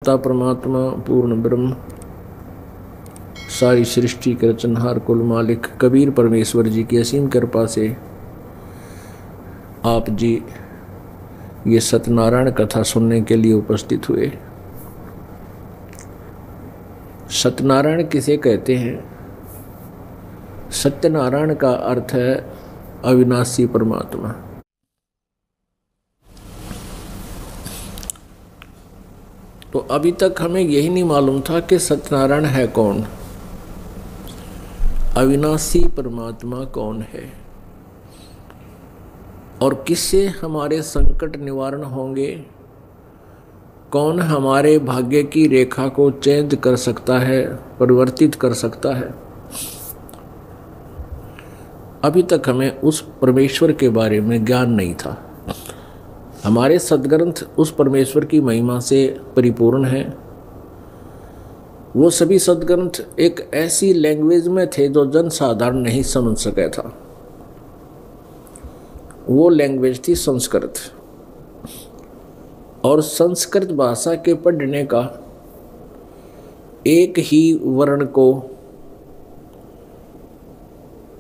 सत्ता परमात्मा पूर्ण ब्रह्म सारी सृष्टि के रचनहार कुल मालिक कबीर परमेश्वर जी की असीम कृपा से आप जी ये सत्यनारायण कथा सुनने के लिए उपस्थित हुए। सत्यनारायण किसे कहते हैं? सत्यनारायण का अर्थ है अविनाशी परमात्मा। तो अभी तक हमें यही नहीं मालूम था कि सत्यनारायण है कौन, अविनाशी परमात्मा कौन है और किससे हमारे संकट निवारण होंगे, कौन हमारे भाग्य की रेखा को चेंज कर सकता है, परिवर्तित कर सकता है। अभी तक हमें उस परमेश्वर के बारे में ज्ञान नहीं था। हमारे सद्ग्रंथ उस परमेश्वर की महिमा से परिपूर्ण हैं। वो सभी सद्ग्रंथ एक ऐसी लैंग्वेज में थे जो जन साधारण नहीं समझ सका था। वो लैंग्वेज थी संस्कृत, और संस्कृत भाषा के पढ़ने का एक ही वर्ण को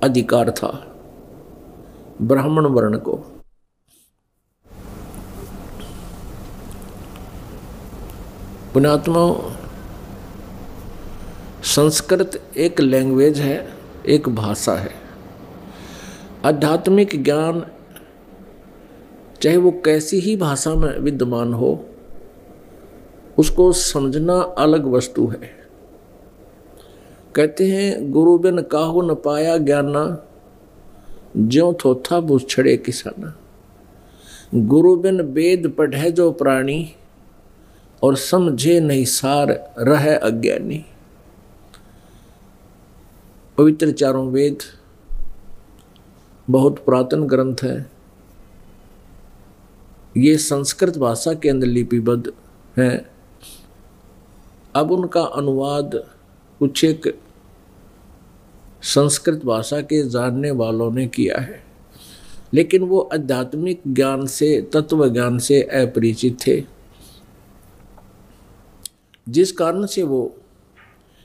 अधिकार था, ब्राह्मण वर्ण को। पुण्यात्मा, संस्कृत एक लैंग्वेज है, एक भाषा है। आध्यात्मिक ज्ञान चाहे वो कैसी ही भाषा में विद्यमान हो, उसको समझना अलग वस्तु है। कहते हैं गुरु बिन काहू न पाया ज्ञाना, ज्यों थोथा बुछड़े किसाना। गुरु बिन वेद पढ़े जो प्राणी, और समझे नहीं सार रहे अज्ञानी। पवित्र चारों वेद बहुत पुरातन ग्रंथ है। ये संस्कृत भाषा के अंदर लिपिबद्ध हैं। अब उनका अनुवाद कुछ एक संस्कृत भाषा के जानने वालों ने किया है, लेकिन वो आध्यात्मिक ज्ञान से, तत्व ज्ञान से अपरिचित थे, जिस कारण से वो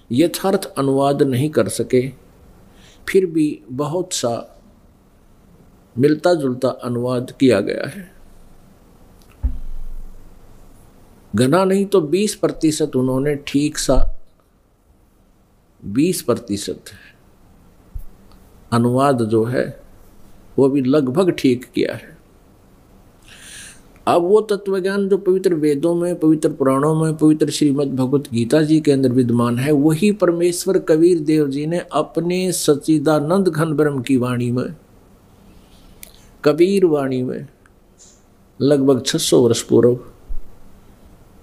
यथार्थ अनुवाद नहीं कर सके। फिर भी बहुत सा मिलता जुलता अनुवाद किया गया है। घना नहीं तो 20% उन्होंने ठीक सा 20% अनुवाद जो है वो भी लगभग ठीक किया है। अब वो तत्वज्ञान जो पवित्र वेदों में, पवित्र पुराणों में, पवित्र श्रीमद् भगवत गीता जी के अंदर विद्यमान है, वही परमेश्वर कबीर देव जी ने अपने सच्चिदानंद घन ब्रह्म की वाणी में, कबीर वाणी में लगभग 600 वर्ष पूर्व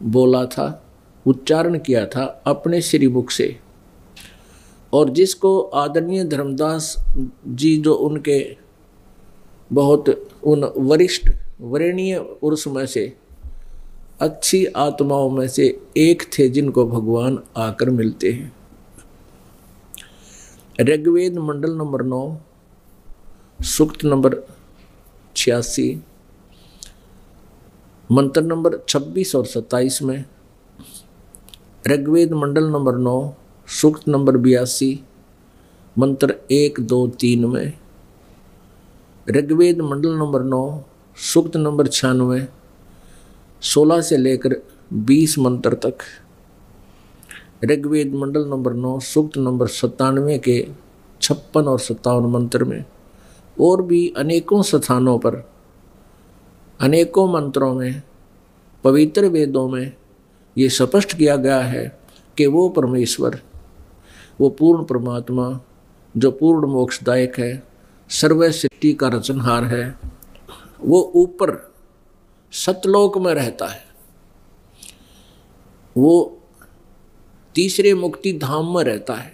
बोला था, उच्चारण किया था अपने श्रीमुख से। और जिसको आदरणीय धर्मदास जी, जो उनके बहुत उन वरिष्ठ वरणीय पुरुष में से, अच्छी आत्माओं में से एक थे, जिनको भगवान आकर मिलते हैं। ऋग्वेद मंडल नंबर 9 सूक्त नंबर 86 मंत्र नंबर 26 और 27 में, ऋग्वेद मंडल नंबर 9 सूक्त नंबर 82 मंत्र 1, 2, 3 में, ऋग्वेद मंडल नंबर 9 सूक्त नंबर 96 16 से लेकर 20 मंत्र तक, ऋग्वेद मंडल नंबर 9 सूक्त नंबर 97 के 56 और 57 मंत्र में, और भी अनेकों स्थानों पर, अनेकों मंत्रों में, पवित्र वेदों में ये स्पष्ट किया गया है कि वो परमेश्वर, वो पूर्ण परमात्मा जो पूर्ण मोक्षदायक है, सर्व सृष्टि का रचनहार है, वो ऊपर सतलोक में रहता है। वो तीसरे मुक्ति धाम में रहता है,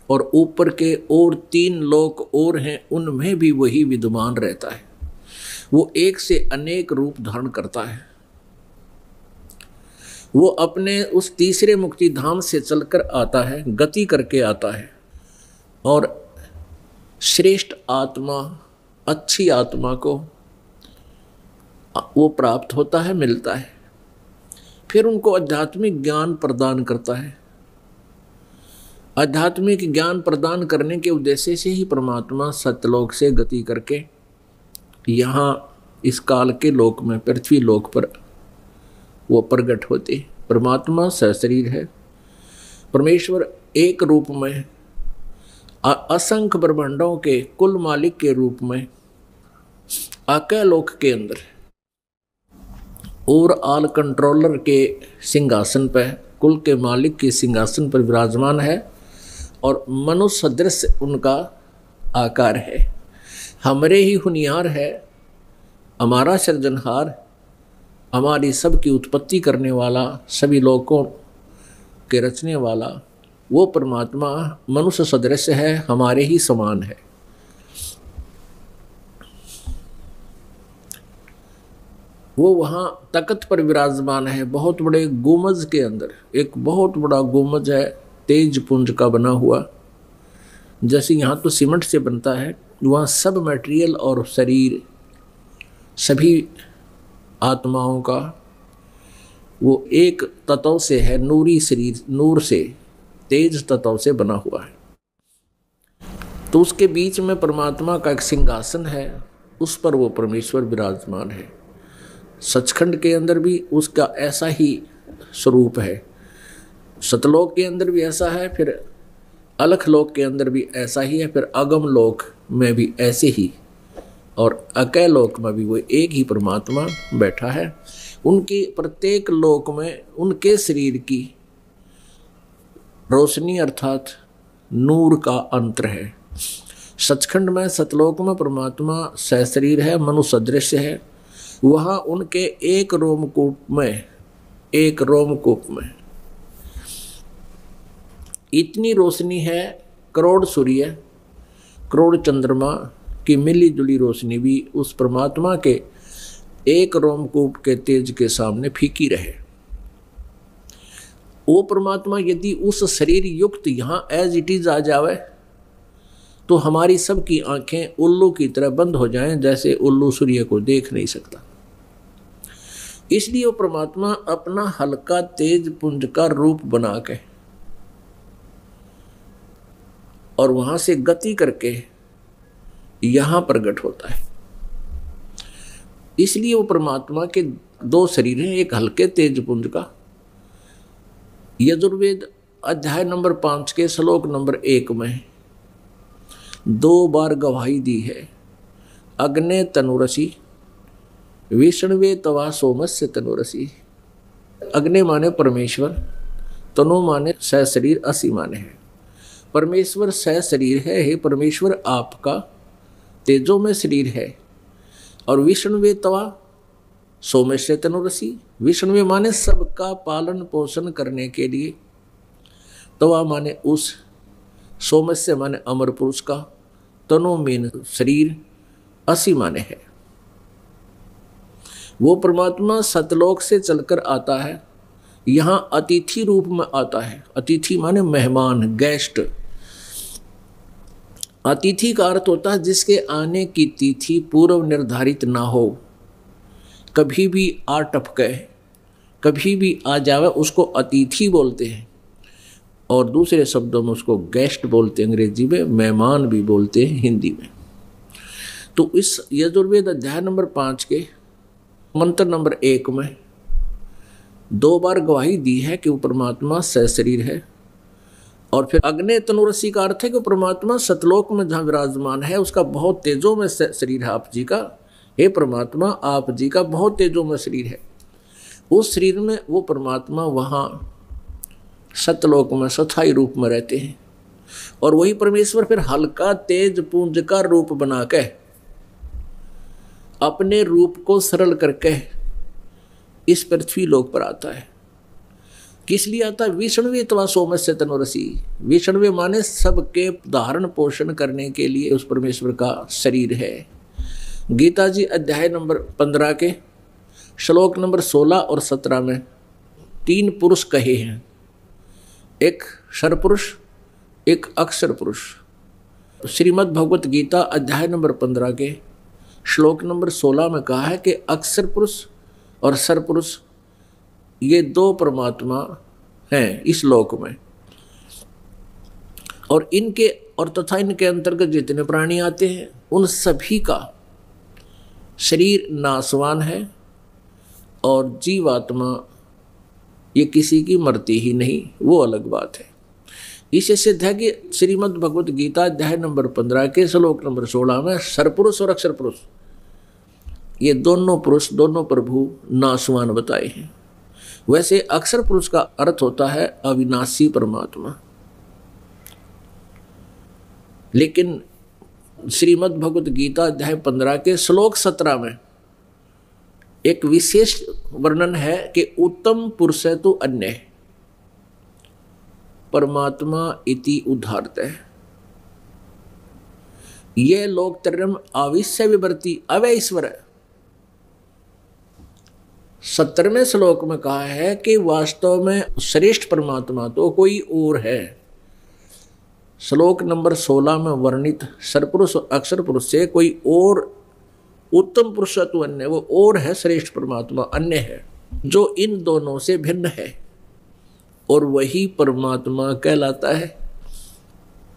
और ऊपर के और 3 लोक और हैं, उनमें भी वही विद्यमान रहता है। वो एक से अनेक रूप धारण करता है। वो अपने उस तीसरे मुक्ति धाम से चलकर आता है, गति करके आता है, और श्रेष्ठ आत्मा, अच्छी आत्मा को वो प्राप्त होता है, मिलता है। फिर उनको आध्यात्मिक ज्ञान प्रदान करता है। आध्यात्मिक ज्ञान प्रदान करने के उद्देश्य से ही परमात्मा सत्यलोक से गति करके यहाँ इस काल के लोक में, पृथ्वी लोक पर वो प्रकट होते। परमात्मा सशरीर है। परमेश्वर एक रूप में असंख्य ब्रह्मांडों के कुल मालिक के रूप में आके लोक के अंदर और ऑल कंट्रोलर के सिंहासन पर, कुल के मालिक के सिंहासन पर विराजमान है और मनुष्य सदृश उनका आकार है। हमारे ही हुनियार है, हमारा सृजनहार, हमारी सबकी उत्पत्ति करने वाला, सभी लोगों के रचने वाला वो परमात्मा मनुष्य सदृश है, हमारे ही समान है। वो वहाँ तख्त पर विराजमान है, बहुत बड़े गुंबज के अंदर। एक बहुत बड़ा गुंबज है, तेज पुंज का बना हुआ। जैसे यहाँ तो सीमेंट से बनता है, वहाँ सब मटेरियल और शरीर सभी आत्माओं का वो एक तत्व से है, नूरी शरीर, नूर से, तेज तत्व से बना हुआ है। तो उसके बीच में परमात्मा का एक सिंहासन है, उस पर वो परमेश्वर विराजमान है। सचखंड के अंदर भी उसका ऐसा ही स्वरूप है, सतलोक के अंदर भी ऐसा है, फिर अलख लोक के अंदर भी ऐसा ही है, फिर अगम लोक में भी ऐसे ही, और अकय लोक में भी वो एक ही परमात्मा बैठा है। उनकी प्रत्येक लोक में उनके शरीर की रोशनी अर्थात नूर का अंतर है। सचखंड में, सतलोक में परमात्मा सशरीर है, मनुष्य सदृश है। वहाँ उनके एक रोमकूप में इतनी रोशनी है, करोड़ सूर्य, करोड़ चंद्रमा की मिली जुली रोशनी भी उस परमात्मा के एक रोमकूप के तेज के सामने फीकी रहे। वो परमात्मा यदि उस शरीर युक्त यहाँ एज इट इज आ जावे तो हमारी सबकी आंखें उल्लू की तरह बंद हो जाएं, जैसे उल्लू सूर्य को देख नहीं सकता। इसलिए वो परमात्मा अपना हल्का तेज पुंज का रूप बना के और वहां से गति करके यहां प्रकट होता है। इसलिए वो परमात्मा के दो शरीर हैं, एक हल्के तेज पुंज का। यजुर्वेद अध्याय नंबर 5 के श्लोक नंबर 1 में 2 बार गवाही दी है, अग्ने तनुरसी विष्णुवे तवा सोमस्य तनुरसी। अग्नि माने परमेश्वर, तनु माने सशरीर, असी माने है। परमेश्वर सशरीर है, हे परमेश्वर आपका तेजो में शरीर है। और विष्णुवे तवा सोमस्य तनुरसी, विष्णुवे माने सबका पालन पोषण करने के लिए, तवा माने उस, सोमस्य माने अमर पुरुष का, तनु मीन शरीर, असी माने है। वो परमात्मा सतलोक से चलकर आता है, यहाँ अतिथि रूप में आता है। अतिथि माने मेहमान, गेस्ट। अतिथि का अर्थ होता है जिसके आने की तिथि पूर्व निर्धारित ना हो, कभी भी आ टपके, कभी भी आ जावे, उसको अतिथि बोलते हैं। और दूसरे शब्दों में उसको गेस्ट बोलते हैं, अंग्रेजी में मेहमान भी बोलते हैं, हिंदी में। तो इस यजुर्वेद अध्याय नंबर 5 के मंत्र नंबर 1 में 2 बार गवाही दी है कि वो परमात्मा सशरीर है। और फिर अग्नि तनुरसी का अर्थ है कि परमात्मा सतलोक में जहाँ विराजमान है, उसका बहुत तेजों में शरीर है आप जी का। हे परमात्मा, आप जी का बहुत तेजों में शरीर है। उस शरीर में वो परमात्मा वहाँ सतलोक में स्थायी रूप में रहते हैं। और वही परमेश्वर फिर हल्का तेज पुंज का रूप बना के अपने रूप को सरल करके इस पृथ्वी लोक पर आता है। किस लिए आता है? विष्णुवे तवा सोमस्य तनुरसी। विष्णुवे माने सबके धारण पोषण करने के लिए उस परमेश्वर का शरीर है। गीता जी अध्याय नंबर 15 के श्लोक नंबर 16 और 17 में 3 पुरुष कहे हैं, एक सरपुरुष, एक अक्षर पुरुष। श्रीमद् भगवत गीता अध्याय नंबर 15 के श्लोक नंबर 16 में कहा है कि अक्षर पुरुष और सरपुरुष ये दो परमात्मा हैं इस लोक में, और इनके और तथा इनके अंतर्गत जितने प्राणी आते हैं उन सभी का शरीर नाशवान है, और जीवात्मा ये किसी की मरती ही नहीं, वो अलग बात है। इससे सिद्ध है कि श्रीमद् भगवत गीता अध्याय नंबर 15 के श्लोक नंबर 16 में सरपुरुष और अक्षर पुरुष, ये दोनों पुरुष, दोनों प्रभु नाशवान बताए हैं। वैसे अक्षर पुरुष का अर्थ होता है अविनाशी परमात्मा, लेकिन श्रीमद् भगवत गीता अध्याय 15 के श्लोक 17 में एक विशेष वर्णन है कि उत्तम पुरुष तो अन्य परमात्मा इति उदाहरत है। ये लोकत्रयम् आविश्य विवर्ती अवय ईश्वर है। 17वें श्लोक में कहा है कि वास्तव में श्रेष्ठ परमात्मा तो कोई और है। श्लोक नंबर 16 में वर्णित सरपुरुष अक्षर पुरुष से कोई और उत्तम पुरुषत्व अन्य, वो और है श्रेष्ठ परमात्मा अन्य है जो इन दोनों से भिन्न है, और वही परमात्मा कहलाता है।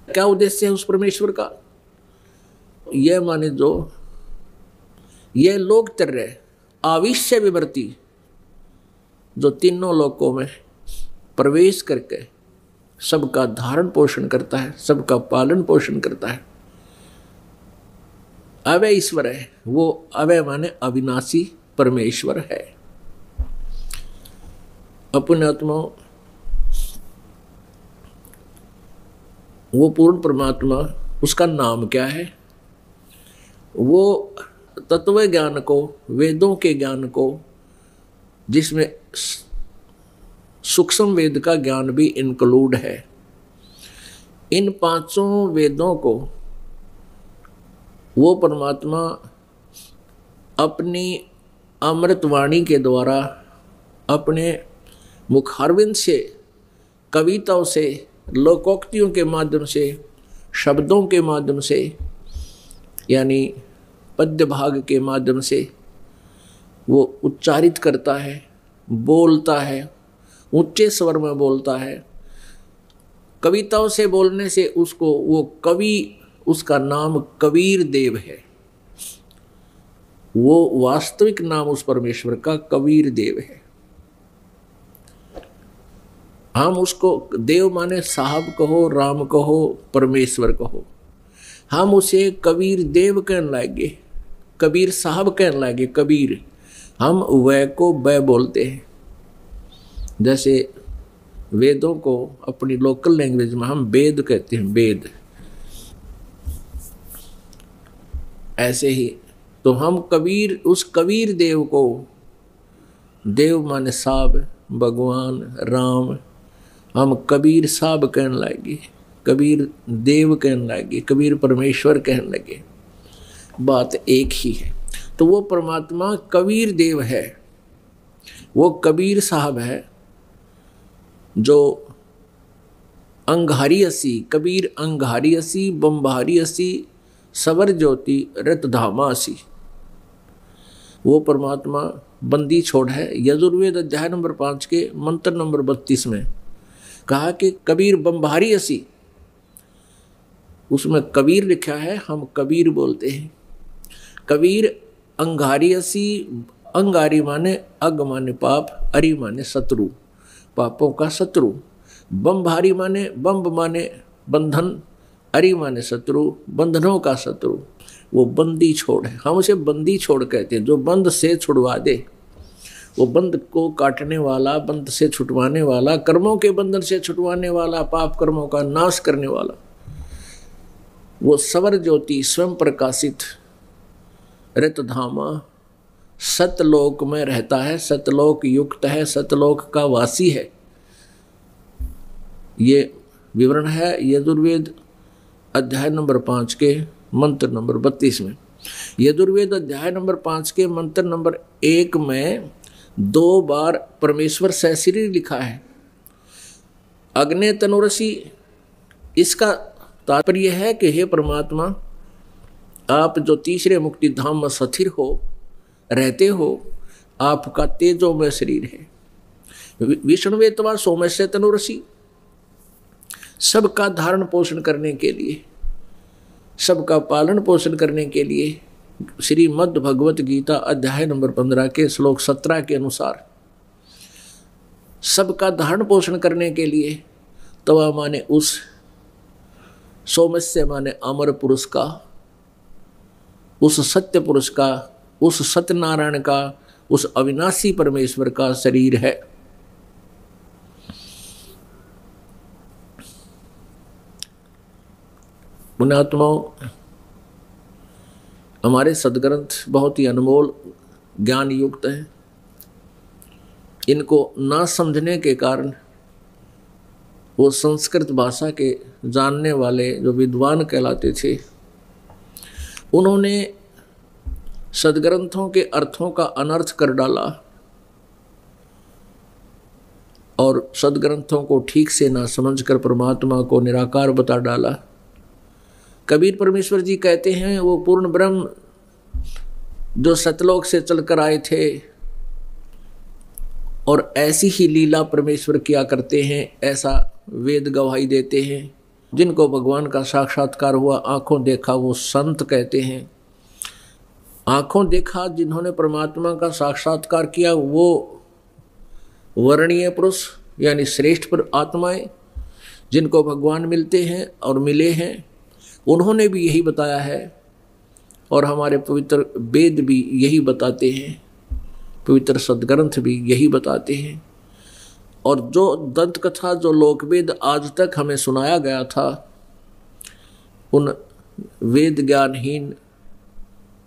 क्या उद्देश्य है उस परमेश्वर का? यह माने जो यह लोकत्रय आविश्य विवर्ती, जो तीनों लोकों में प्रवेश करके सबका धारण पोषण करता है, सबका पालन पोषण करता है, अवय ईश्वर है। वो अवय माने अविनाशी परमेश्वर है। अपने आत्मा वो पूर्ण परमात्मा, उसका नाम क्या है? वो तत्व ज्ञान को, वेदों के ज्ञान को, जिसमें सूक्ष्म वेद का ज्ञान भी इंक्लूड है, इन पांचों वेदों को वो परमात्मा अपनी अमृतवाणी के द्वारा, अपने मुखारविंद से, कविताओं से, लोकोक्तियों के माध्यम से, शब्दों के माध्यम से, यानी पद्य भाग के माध्यम से वो उच्चारित करता है, बोलता है, ऊंचे स्वर में बोलता है। कविताओं से बोलने से उसको वो कवि, उसका नाम कबीर देव है। वो वास्तविक नाम उस परमेश्वर का कबीर देव है। हम उसको देव माने साहब कहो, राम कहो, परमेश्वर कहो, हम उसे कबीर देव कहने लगे, कबीर साहब कहने लगे। कबीर हम वह को बै बोलते हैं। जैसे वेदों को अपनी लोकल लैंग्वेज में हम वेद कहते हैं, वेद। ऐसे ही तो हम कबीर, उस कबीर देव को, देव माने साहब, भगवान राम, हम कबीर साहब कहने लगे, कबीर देव कहने लगे, कबीर परमेश्वर कहने लगे। बात एक ही है। तो वो परमात्मा कबीर देव है, वो कबीर साहब है, जो अंगारी असी, कबीर अंगारी असी, बम्बारी असी, सवर ज्योति रतधामा असी। वो परमात्मा बंदी छोड़ है। यजुर्वेद अध्याय नंबर 5 के मंत्र नंबर 32 में कहा कि कबीर बम्बारी असी, उसमें कबीर लिखा है, हम कबीर बोलते हैं। कबीर अंगारी असी, अंगारी माने अग माने पाप, अरि माने शत्रु, पापों का शत्रु। बम्बारी माने बम्ब माने बंधन, अरि माने शत्रु, बंधनों का शत्रु। वो बंदी छोड़ है। हम उसे बंदी छोड़ कहते हैं, जो बंद से छुड़वा दे। वो बंद को काटने वाला, बंद से छुटवाने वाला, कर्मों के बंधन से छुटवाने वाला, पाप कर्मों का नाश करने वाला। वो सवर ज्योति स्वयं प्रकाशित रतधामा सतलोक में रहता है, सतलोक युक्त है, सतलोक का वासी है। ये विवरण है यजुर्वेद अध्याय नंबर 5 के मंत्र नंबर 32 में। यजुर्वेद अध्याय नंबर 5 के मंत्र नंबर 1 में 2 बार परमेश्वर सहस्री लिखा है। अग्ने तनुरसी, इसका तात्पर्य है कि हे परमात्मा, आप जो तीसरे मुक्ति धाम में स्थिर हो, रहते हो, आपका तेजोमय शरीर है। विष्णुवेतवा सोमस्य तनुरसी, सबका धारण पोषण करने के लिए, सबका पालन पोषण करने के लिए श्रीमद् भगवत गीता अध्याय नंबर 15 के श्लोक 17 के अनुसार सबका धारण पोषण करने के लिए तवा माने उस, सोमस्य माने अमर पुरुष का, उस सत्य पुरुष का, उस सत्यनारायण का, उस अविनाशी परमेश्वर का शरीर है। पुण्यात्माओं, हमारे सदग्रंथ बहुत ही अनमोल ज्ञान युक्त हैं। इनको ना समझने के कारण वो संस्कृत भाषा के जानने वाले जो विद्वान कहलाते थे, उन्होंने सदग्रंथों के अर्थों का अनर्थ कर डाला और सदग्रंथों को ठीक से ना समझकर परमात्मा को निराकार बता डाला। कबीर परमेश्वर जी कहते हैं वो पूर्ण ब्रह्म जो सतलोक से चलकर आए थे और ऐसी ही लीला परमेश्वर किया करते हैं, ऐसा वेद गवाही देते हैं। जिनको भगवान का साक्षात्कार हुआ, आंखों देखा, वो संत कहते हैं। आंखों देखा जिन्होंने परमात्मा का साक्षात्कार किया, वो वर्णीय पुरुष यानी श्रेष्ठ पर आत्माएं जिनको भगवान मिलते हैं और मिले हैं, उन्होंने भी यही बताया है और हमारे पवित्र वेद भी यही बताते हैं, पवित्र सदग्रंथ भी यही बताते हैं। और जो दंत कथा, जो लोकवेद आज तक हमें सुनाया गया था, उन वेद ज्ञानहीन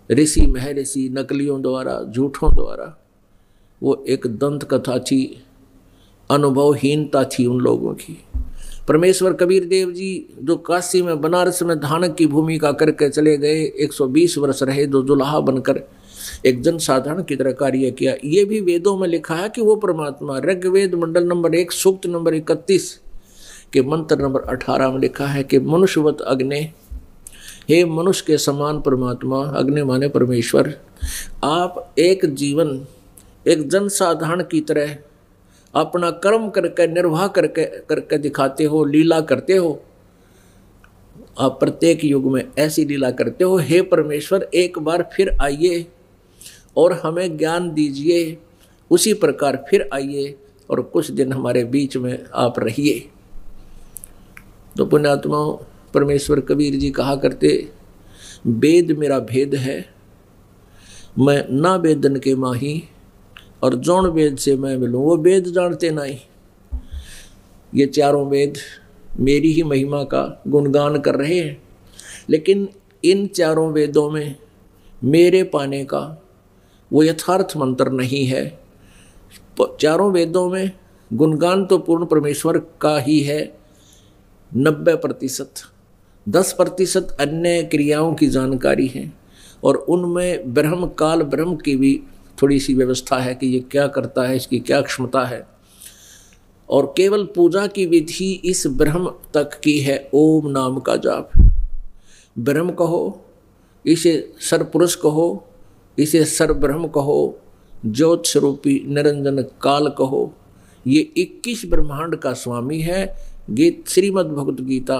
ऋषि महर्षि नकलियों द्वारा, झूठों द्वारा, वो एक दंत कथा थी, अनुभवहीनता थी उन लोगों की। परमेश्वर कबीर देव जी जो काशी में, बनारस में धानक की भूमिका करके चले गए, 120 वर्ष रहे, जो जुलाहा बनकर एक जन साधारण की तरह कार्य किया। ये भी वेदों में लिखा है कि वो परमात्मा, ऋग्वेद मंडल नंबर 1 सूक्त नंबर 31 के मंत्र नंबर 18 में लिखा है कि मनुष्यवत अग्नि, हे मनुष्य के समान परमात्मा, अग्नि माने परमेश्वर, आप एक जीवन, एक जन साधारण की तरह अपना कर्म करके, निर्वाह करके दिखाते हो, लीला करते हो। आप प्रत्येक युग में ऐसी लीला करते हो। हे परमेश्वर, एक बार फिर आइए और हमें ज्ञान दीजिए, उसी प्रकार फिर आइए और कुछ दिन हमारे बीच में आप रहिए। तो पुण्यात्माओं, परमेश्वर कबीर जी कहा करते, वेद मेरा भेद है, मैं ना वेदन के माही, और जौन वेद से मैं मिलूँ वो वेद जानते नहीं। ये चारों वेद मेरी ही महिमा का गुणगान कर रहे हैं, लेकिन इन चारों वेदों में मेरे पाने का वो यथार्थ मंत्र नहीं है। चारों वेदों में गुणगान तो पूर्ण परमेश्वर का ही है 90%, 10% अन्य क्रियाओं की जानकारी है, और उनमें ब्रह्म काल ब्रह्म की भी थोड़ी सी व्यवस्था है कि ये क्या करता है, इसकी क्या क्षमता है। और केवल पूजा की विधि इस ब्रह्म तक की है, ओम नाम का जाप। ब्रह्म कहो, इसे सर्वपुरुष कहो, इसे सर्वब्रह्म कहो, ज्योत स्वरूपी निरंजन काल कहो। ये 21 ब्रह्मांड का स्वामी है। गीत श्रीमद् भगवत गीता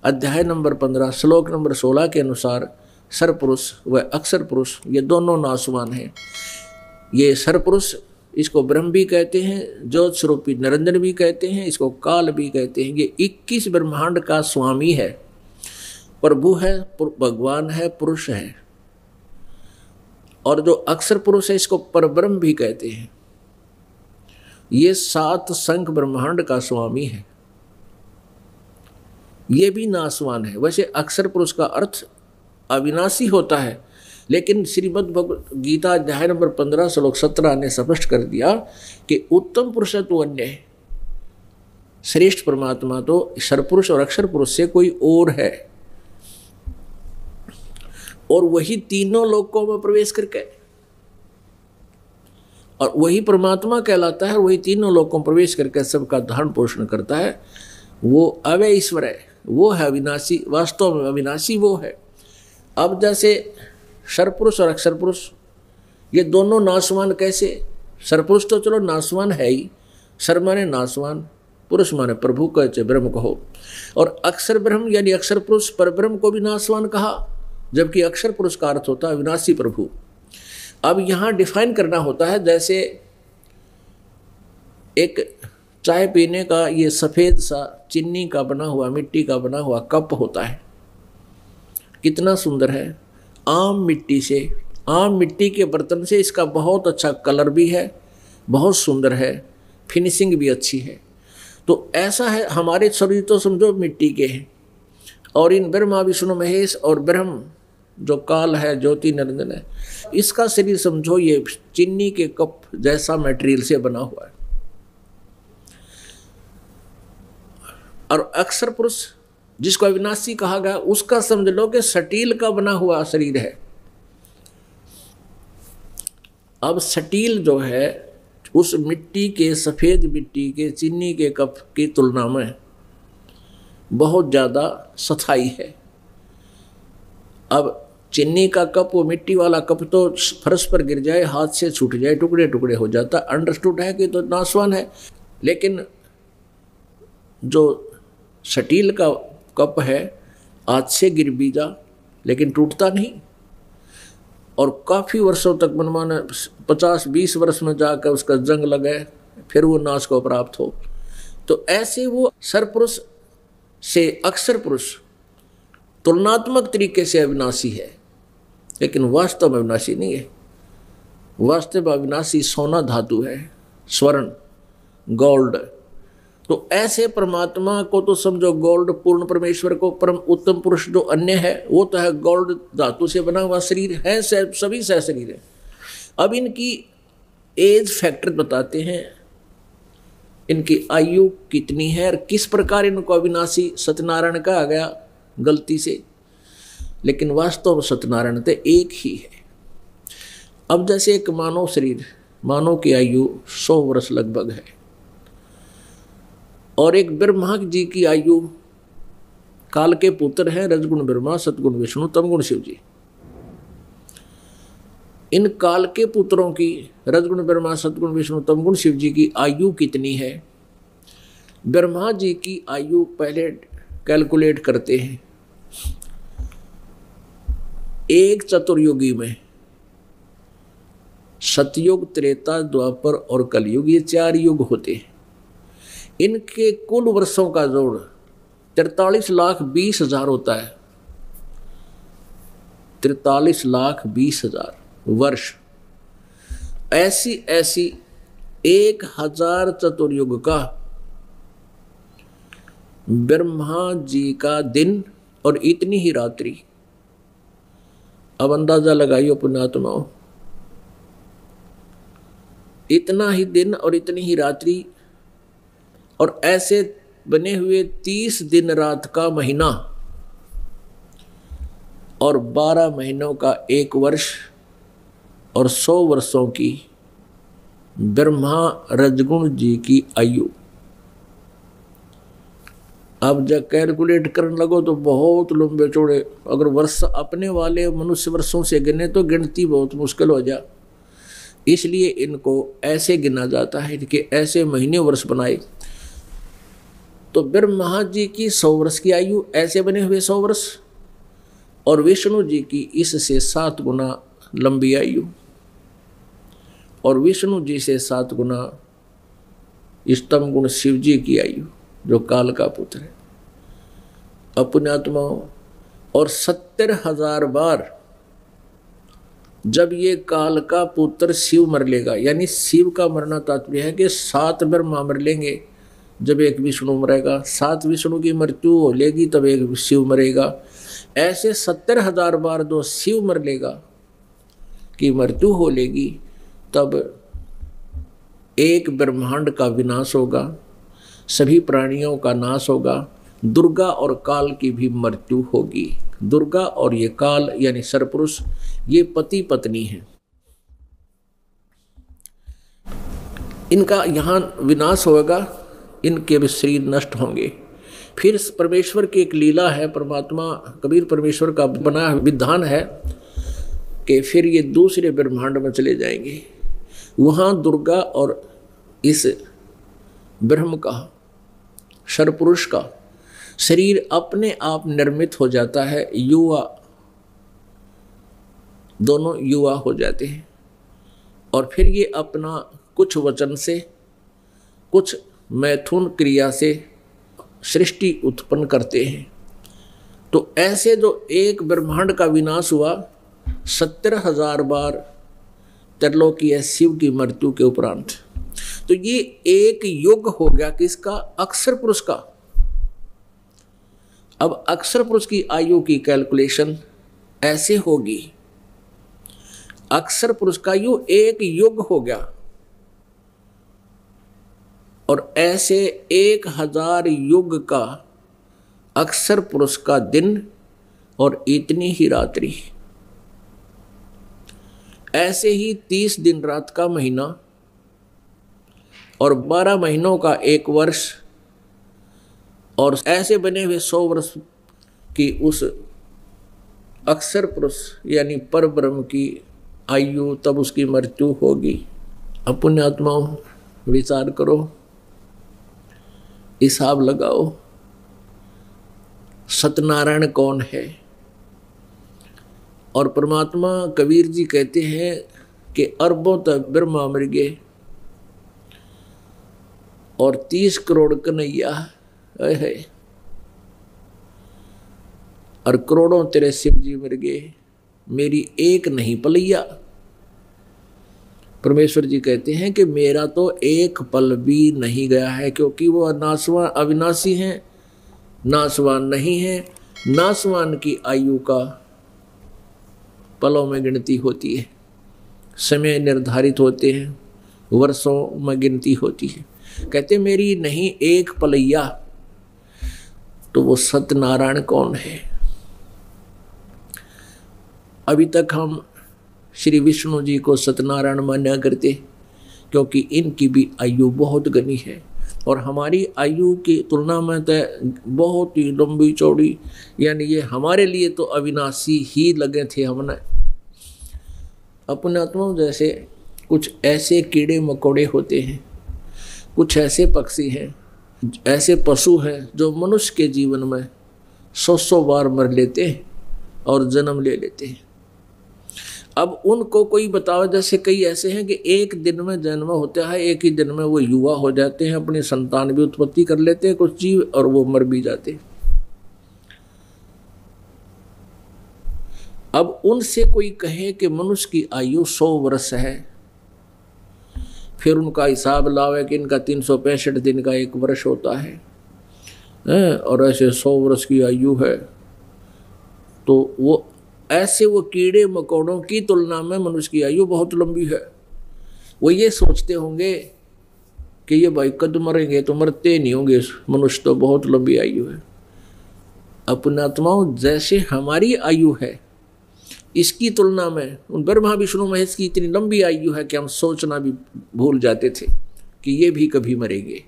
अध्याय नंबर 15 श्लोक नंबर 16 के अनुसार सर्वपुरुष व अक्षर पुरुष ये दोनों नासवान हैं। ये सर्वपुरुष, इसको ब्रह्म भी कहते हैं, ज्योत स्वरूपी निरंजन भी कहते हैं, इसको काल भी कहते हैं। ये 21 ब्रह्मांड का स्वामी है, प्रभु है, भगवान है, पुरुष है। और जो अक्षर पुरुष है इसको परब्रह्म भी कहते हैं। ये 7 संख्य ब्रह्मांड का स्वामी है, ये भी नासवान है। वैसे अक्षर पुरुष का अर्थ अविनाशी होता है, लेकिन श्रीमद् भगवत गीता अध्याय नंबर 15 श्लोक 17 ने स्पष्ट कर दिया कि उत्तम पुरुष तो अन्य है, श्रेष्ठ परमात्मा तो सर्वपुरुष और अक्षर पुरुष से कोई और है, और वही तीनों लोकों में प्रवेश करके, और वही परमात्मा कहलाता है, वही तीनों लोकों में प्रवेश करके सबका धारण पोषण करता है। वो अव्यय ईश्वर है, वो है अविनाशी, वास्तव में अविनाशी वो है। अब जैसे सर्वपुरुष और अक्षर पुरुष ये दोनों नासवान कैसे? सर्वपुरुष तो चलो नासवान है ही, सर माने नासवान, पुरुष माने प्रभु कहते ब्रह्म कहो। और अक्षर ब्रह्म यानी अक्षर पुरुष पर ब्रह्म को भी नासवान कहा, जबकि अक्षर पुरुष का अर्थ होता है विनाशी प्रभु। अब यहाँ डिफाइन करना होता है, जैसे एक चाय पीने का ये सफ़ेद सा चीनी का बना हुआ, मिट्टी का बना हुआ कप होता है, कितना सुंदर है। आम मिट्टी से, आम मिट्टी के बर्तन से इसका बहुत अच्छा कलर भी है, बहुत सुंदर है, फिनिशिंग भी अच्छी है। तो ऐसा है हमारे शरीर, तो समझो मिट्टी के हैं, और इन ब्रह्मा विष्णु महेश और ब्रह्म जो काल है, ज्योति निरंजन है, इसका शरीर समझो ये चीनी के कप जैसा मटेरियल से बना हुआ है। और अक्षर पुरुष जिसको अविनाशी कहा गया, उसका समझ लो कि स्टील का बना हुआ शरीर है। अब स्टील जो है उस मिट्टी के, सफ़ेद मिट्टी के चीनी के कप की तुलना में बहुत ज़्यादा सथाई है। अब चीनी का कप, वो मिट्टी वाला कप तो फर्श पर गिर जाए, हाथ से छूट जाए, टुकड़े टुकड़े हो जाता, अंडरस्टूड है कि तो नासवान है। लेकिन जो स्टील का कप है, हाथ से गिर भी जा लेकिन टूटता नहीं, और काफ़ी वर्षों तक मनमाना 50-20 वर्ष में जाकर उसका जंग लगे, फिर वो नाश को प्राप्त हो। तो ऐसे वो सरपुरुष से अक्षर पुरुष तुलनात्मक तरीके से अविनाशी है, लेकिन वास्तव में अविनाशी नहीं है। वास्तव में अविनाशी सोना धातु है, स्वर्ण, गोल्ड। तो ऐसे परमात्मा को तो समझो गोल्ड, पूर्ण परमेश्वर को परम उत्तम पुरुष जो अन्य है वो तो है गोल्ड धातु से बना हुआ शरीर है, सभी सह शरीर है। अब इनकी एज फैक्टर बताते हैं, इनकी आयु कितनी है और किस प्रकार इनको अविनाशी सत्यनारायण कहा गया गलती से, लेकिन वास्तव में सत्यनारायण तो एक ही है। अब जैसे एक मानव शरीर, मानव की आयु 100 वर्ष लगभग है, और एक ब्रह्मा जी की आयु, काल के पुत्र हैं रजगुण ब्रह्मा, सतगुण विष्णु, तमगुण शिव जी। इन काल के पुत्रों की, रजगुण ब्रह्मा, सतगुण विष्णु, तमगुण शिव जी की आयु कितनी है? ब्रह्मा जी की आयु पहले कैलकुलेट करते हैं। एक चतुर्युगी में, सतयुग, त्रेता, द्वापर और कलयुग, ये 4 युग होते हैं। इनके कुल वर्षों का जोड़ 43,20,000 होता है। 43,20,000 वर्ष। ऐसी 1000 चतुर्युग का ब्रह्मा जी का दिन और इतनी ही रात्रि। अब अंदाजा लगाइए पुण्यात्माओं, इतना ही दिन और इतनी ही रात्रि, और ऐसे बने हुए 30 दिन रात का महीना और 12 महीनों का 1 वर्ष और 100 वर्षों की ब्रह्मा रजगुण जी की आयु। अब जब कैलकुलेट करने लगो तो बहुत लंबे चौड़े, अगर वर्ष अपने वाले मनुष्य वर्षों से गिने तो गिनती बहुत मुश्किल हो जा। इसलिए इनको ऐसे गिना जाता है, इनके ऐसे महीने वर्ष बनाए। तो ब्रह्मा जी की 100 वर्ष की आयु, ऐसे बने हुए 100 वर्ष, और विष्णु जी की इससे 7 गुना लंबी आयु, और विष्णु जी से 7 गुना स्तम गुण शिव जी की आयु जो काल का पुत्र है। पुण्यात्माओं, और 70,000 बार जब ये काल का पुत्र शिव मर लेगा, यानी शिव का मरना तात्पर्य है कि 7 ब्रह्मा मर लेंगे, जब एक विष्णु मरेगा, 7 विष्णु की मृत्यु हो लेगी तब एक शिव मरेगा। ऐसे 70,000 बार दो शिव मर लेगा की मृत्यु हो लेगी, तब एक ब्रह्मांड का विनाश होगा, सभी प्राणियों का नाश होगा, दुर्गा और काल की भी मृत्यु होगी। दुर्गा और ये काल यानी सरपुरुष, ये पति पत्नी हैं। इनका यहाँ विनाश होगा, इनके भी शरीर नष्ट होंगे। फिर परमेश्वर की एक लीला है, परमात्मा कबीर परमेश्वर का बना विधान है कि फिर ये दूसरे ब्रह्मांड में चले जाएंगे। वहाँ दुर्गा और इस ब्रह्म का, सर्वपुरुष का शरीर अपने आप निर्मित हो जाता है, युवा, दोनों युवा हो जाते हैं। और फिर ये अपना कुछ वचन से, कुछ मैथुन क्रिया से सृष्टि उत्पन्न करते हैं। तो ऐसे जो एक ब्रह्मांड का विनाश हुआ 70,000 बार त्रिलोकीय शिव की मृत्यु के उपरांत, तो ये एक युग हो गया किसका? अक्षर पुरुष का। अब अक्षर पुरुष की आयु की कैलकुलेशन ऐसे होगी, अक्षर पुरुष का आयु एक युग हो गया, और ऐसे 1000 युग का अक्षर पुरुष का दिन और इतनी ही रात्रि। ऐसे ही 30 दिन रात का महीना और 12 महीनों का एक वर्ष, और ऐसे बने हुए 100 वर्ष की उस अक्षर पुरुष यानी पर ब्रह्म की आयु, तब उसकी मृत्यु होगी। अपने आत्माओं विचार करो, हिसाब लगाओ, सत्यनारायण कौन है? और परमात्मा कबीर जी कहते हैं कि अरबों तक ब्रह्मा मर गए और 30 करोड़ कन्हैया है, और करोड़ों तेरे शिव जी मर गए, मेरी एक नहीं पलैया। परमेश्वर जी कहते हैं कि मेरा तो एक पल भी नहीं गया है, क्योंकि वो नासवान अविनाशी हैं, नासवान नहीं है। नासवान की आयु का पलों में गिनती होती है, समय निर्धारित होते हैं, वर्षों में गिनती होती है। कहते मेरी नहीं एक पलैया। तो वो सत्यनारायण कौन है? अभी तक हम श्री विष्णु जी को सत्यनारायण माना करते, क्योंकि इनकी भी आयु बहुत घनी है और हमारी आयु की तुलना में तो बहुत ही लंबी चौड़ी, यानी ये हमारे लिए तो अविनाशी ही लगे थे। हमने अपने आत्माओं जैसे कुछ ऐसे कीड़े मकोड़े होते हैं, कुछ ऐसे पक्षी हैं, ऐसे पशु हैं जो मनुष्य के जीवन में 100 बार मर लेते हैं और जन्म ले लेते हैं। अब उनको कोई बताओ, जैसे कई ऐसे हैं कि एक दिन में जन्म होता है, एक ही दिन में वो युवा हो जाते हैं, अपनी संतान भी उत्पत्ति कर लेते हैं कुछ जीव, और वो मर भी जाते हैं। अब उनसे कोई कहे कि मनुष्य की आयु 100 वर्ष है, फिर उनका हिसाब लावे कि इनका 365 दिन का एक वर्ष होता है, और ऐसे 100 वर्ष की आयु है, तो वो ऐसे वो कीड़े मकोड़ों की तुलना में मनुष्य की आयु बहुत लंबी है। वो ये सोचते होंगे कि ये भाई कद मरेंगे तो मरते नहीं होंगे, मनुष्य तो बहुत लंबी आयु है। अपने आत्माओं जैसे हमारी आयु है, इसकी तुलना में उन ब्रह्मा विष्णु महेश की इतनी लंबी आयु है कि हम सोचना भी भूल जाते थे कि ये भी कभी मरेंगे।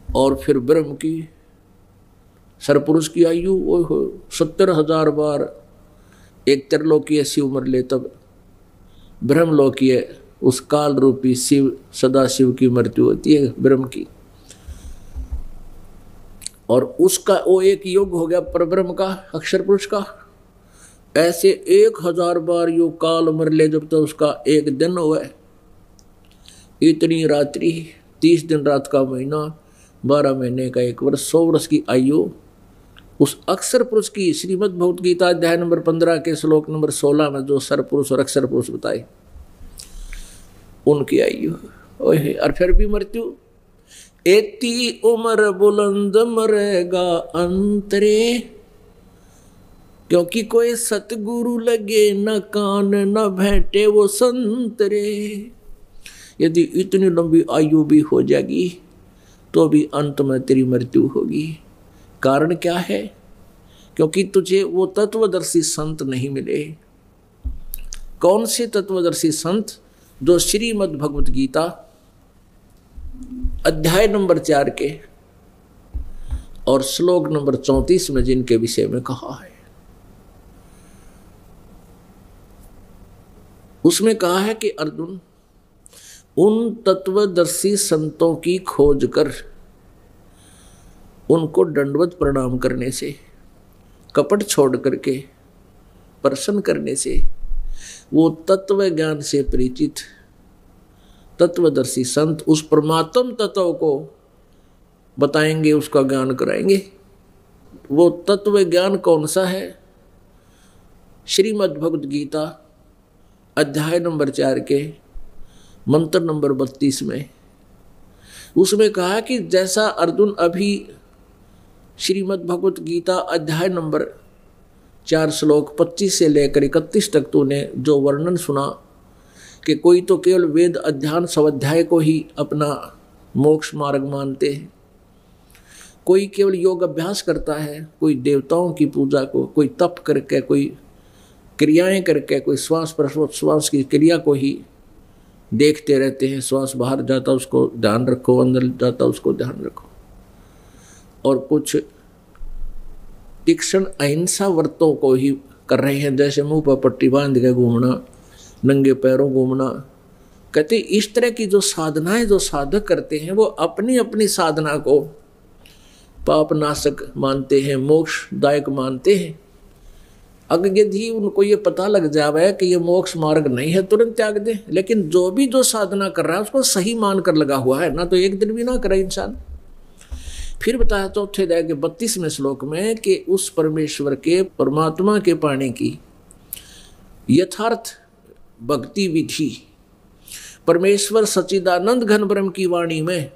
और फिर ब्रह्म की सरपुरुष की आयु वो 70,000 बार एक त्रिलोकीय शिव मर ले, तब ब्रह्मलोकीय उस काल रूपी शिव सदा शिव की मृत्यु होती है ब्रह्म की, और उसका वो एक युग हो गया परब्रह्म का, अक्षर पुरुष का। ऐसे 1000 बार यो काल मर ले जब तक तो उसका एक दिन हुआ, इतनी रात्रि, 30 दिन रात का महीना, 12 महीने का एक वर्ष, 100 वर्ष की आयु उस अक्षर पुरुष की। श्रीमद् भगवत गीता अध्याय नंबर 15 के श्लोक नंबर 16 में जो सर पुरुष और अक्षर पुरुष बताए, उनकी आयु ओहे। और फिर भी मृत्यु, एती उम्र बुलंद मरेगा अंतरे, क्योंकि कोई सतगुरु लगे न कान न भेंटे वो संतरे। यदि इतनी लंबी आयु भी हो जाएगी तो भी अंत में तेरी मृत्यु होगी। कारण क्या है? क्योंकि तुझे वो तत्वदर्शी संत नहीं मिले। कौन से तत्वदर्शी संत? जो श्रीमद् भगवत गीता अध्याय नंबर 4 के और श्लोक नंबर 34 में जिनके विषय में कहा है, उसमें कहा है कि अर्जुन, उन तत्वदर्शी संतों की खोज कर उनको दंडवत प्रणाम करने से, कपट छोड़ करके प्रसन्न करने से, वो तत्व ज्ञान से परिचित तत्वदर्शी संत उस परमात्म तत्व को बताएंगे, उसका ज्ञान कराएंगे। वो तत्व ज्ञान कौन सा है? श्रीमद् भगवद गीता अध्याय नंबर 4 के मंत्र नंबर 32 में उसमें कहा कि जैसा अर्जुन अभी श्रीमद् भगवद गीता अध्याय नंबर 4 श्लोक 25 से लेकर 31 तक तूने जो वर्णन सुना कि कोई तो केवल वेद अध्ययन स्वाध्याय को ही अपना मोक्ष मार्ग मानते हैं, कोई केवल योग अभ्यास करता है, कोई देवताओं की पूजा को, कोई तप करके, कोई क्रियाएं करके, कोई श्वास प्रश्वास की क्रिया को ही देखते रहते हैं। श्वास बाहर जाता उसको ध्यान रखो, अंदर जाता उसको ध्यान रखो। और कुछ तीक्ष्ण अहिंसा व्रतों को ही कर रहे हैं, जैसे मुंह पर पट्टी बांध के घूमना, नंगे पैरों घूमना। कहते इस तरह की जो साधनाएं जो साधक करते हैं वो अपनी अपनी साधना को पाप नाशक मानते हैं, मोक्षदायक मानते हैं। अगर यदि उनको ये पता लग जाए कि ये मोक्ष मार्ग नहीं है, तुरंत त्याग दे। लेकिन जो भी जो साधना कर रहा है उसको सही मान कर लगा हुआ है ना, तो एक दिन भी ना करे इंसान। फिर बताया चौथे अध्याय के 32वें श्लोक में कि उस परमेश्वर के, परमात्मा के पाने की यथार्थ भक्ति विधि, परमेश्वर सच्चिदानंद घन ब्रह्म की वाणी में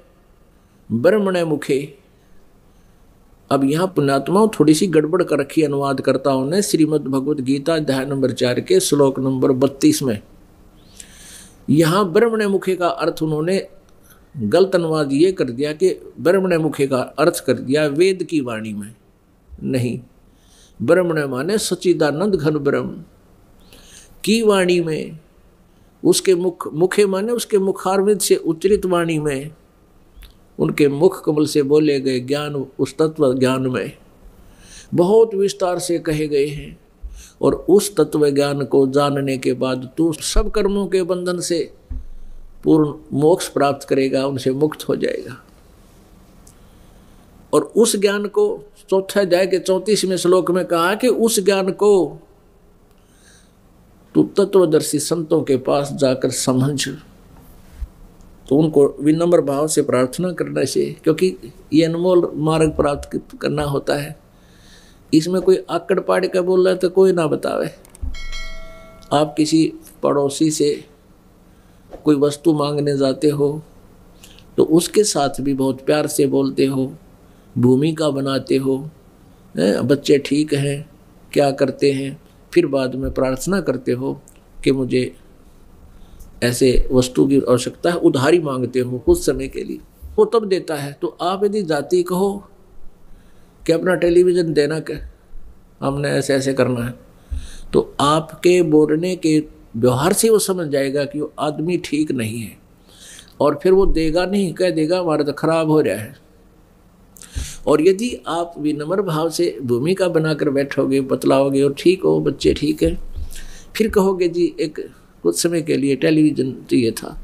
ब्रह्मणे मुखे। अब यहाँ पुण्यात्माओं थोड़ी सी गड़बड़ कर रखी अनुवादकर्ताओं ने श्रीमद् भगवद गीता अध्याय नंबर 4 के श्लोक नंबर 32 में। यहाँ ब्रह्मणे मुखे का अर्थ उन्होंने गलत अनुवाद ये कर दिया कि ब्रह्मणे मुखे का अर्थ कर दिया वेद की वाणी में। नहीं, ब्रह्मणे माने सच्चिदानंद घन ब्रह्म की वाणी में, उसके मुखे माने उसके मुखारविंद से उच्चरित वाणी में, उनके मुख कमल से बोले गए ज्ञान, उस तत्व ज्ञान में बहुत विस्तार से कहे गए हैं। और उस तत्व ज्ञान को जानने के बाद तू सब कर्मों के बंधन से पूर्ण मोक्ष प्राप्त करेगा, उनसे मुक्त हो जाएगा। और उस ज्ञान को चौथा अध्याय के 34वें श्लोक में कहा कि उस ज्ञान को तू तत्वदर्शी संतों के पास जाकर समझ। तो उनको विनम्र भाव से प्रार्थना करना चाहिए, क्योंकि ये अनमोल मार्ग प्राप्त करना होता है। इसमें कोई आकड़ पाड़ का बोल रहा है तो कोई ना बतावे। आप किसी पड़ोसी से कोई वस्तु मांगने जाते हो तो उसके साथ भी बहुत प्यार से बोलते हो, भूमिका बनाते हो, बच्चे ठीक हैं, क्या करते हैं, फिर बाद में प्रार्थना करते हो कि मुझे ऐसे वस्तु की आवश्यकता है, उधारी मांगते हो कुछ समय के लिए, वो तब देता है। तो आप यदि जाति कहो कि अपना टेलीविज़न देना के हमने ऐसे ऐसे करना है, तो आपके बोलने के व्यवहार से वो समझ जाएगा कि वो आदमी ठीक नहीं है, और फिर वो देगा नहीं, कह देगा हमारा तो खराब हो रहा है। और यदि आप विनम्र भाव से भूमिका बनाकर बैठोगे, बतलाओगे और ठीक हो बच्चे ठीक है, फिर कहोगे जी एक कुछ समय के लिए टेलीविज़न चाहिए था,